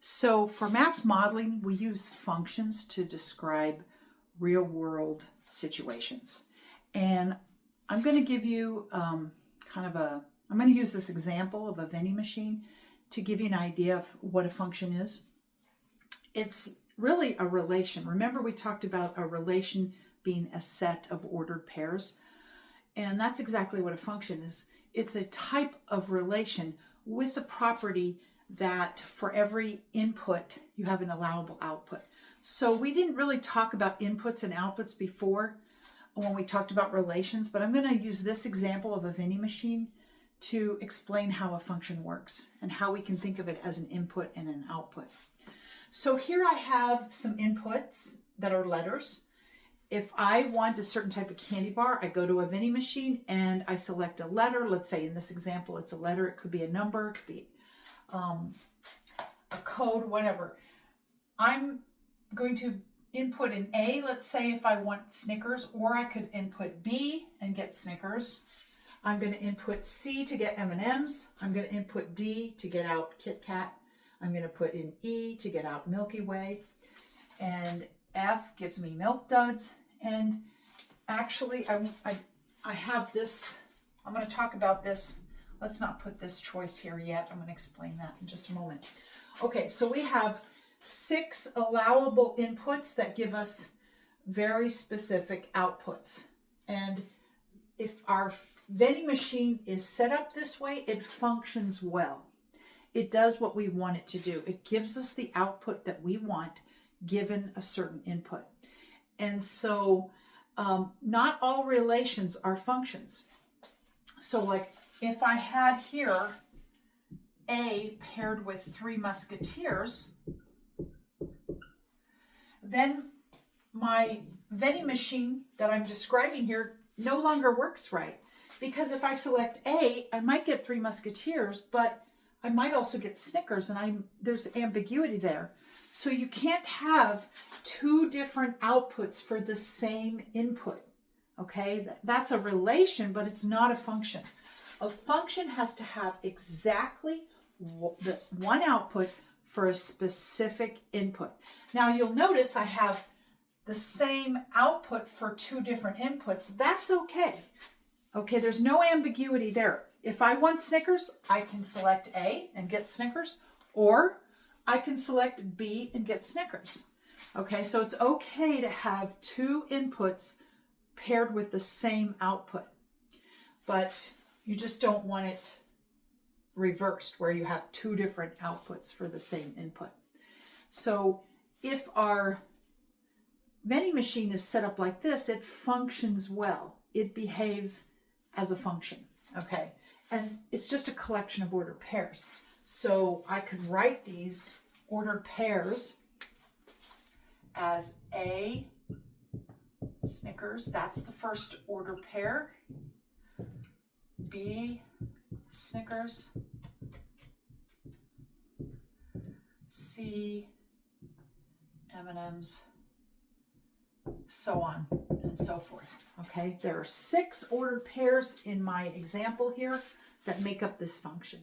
So for math modeling, we use functions to describe real world situations. And I'm going to give you I'm going to use this example of a vending machine to give you an idea of what a function is. It's really a relation. Remember, we talked about a relation being a set of ordered pairs. And that's exactly what a function is. It's a type of relation with the property that for every input, you have an allowable output. So we didn't really talk about inputs and outputs before when we talked about relations, but I'm going to use this example of a vending machine to explain how a function works and how we can think of it as an input and an output. So here I have some inputs that are letters. If I want a certain type of candy bar, I go to a vending machine and I select a letter. Let's say in this example, it's a letter. It could be a number, it could be a code, whatever. I'm going to input an A, let's say if I want Snickers, or I could input B and get Snickers. I'm going to input C to get M&Ms. I'm going to input D to get out Kit Kat. I'm going to put in E to get out Milky Way. And F gives me Milk Duds. And actually, I have this, I'm going to talk about this. Let's not put this choice here yet. I'm going to explain that in just a moment. Okay, so we have 6 allowable inputs that give us very specific outputs. And if our vending machine is set up this way, it functions well. It does what we want it to do. It gives us the output that we want given a certain input. And so not all relations are functions. So like if I had here A paired with 3 Musketeers, then my vending machine that I'm describing here no longer works right. Because if I select A, I might get 3 Musketeers, but I might also get Snickers, and there's ambiguity there. So you can't have 2 different outputs for the same input. Okay, that's a relation, but it's not a function. A function has to have exactly the one output for a specific input. Now you'll notice I have the same output for 2 different inputs. That's okay. Okay, there's no ambiguity there. If I want Snickers, I can select A and get Snickers, or I can select B and get Snickers. Okay, so it's okay to have 2 inputs paired with the same output, but you just don't want it reversed where you have 2 different outputs for the same input. So if our vending machine is set up like this, it functions well. It behaves as a function, okay? And it's just a collection of ordered pairs. So I could write these ordered pairs as A, Snickers, that's the first order pair. B, Snickers. C, M&Ms, so on and so forth. Okay, there are 6 ordered pairs in my example here that make up this function.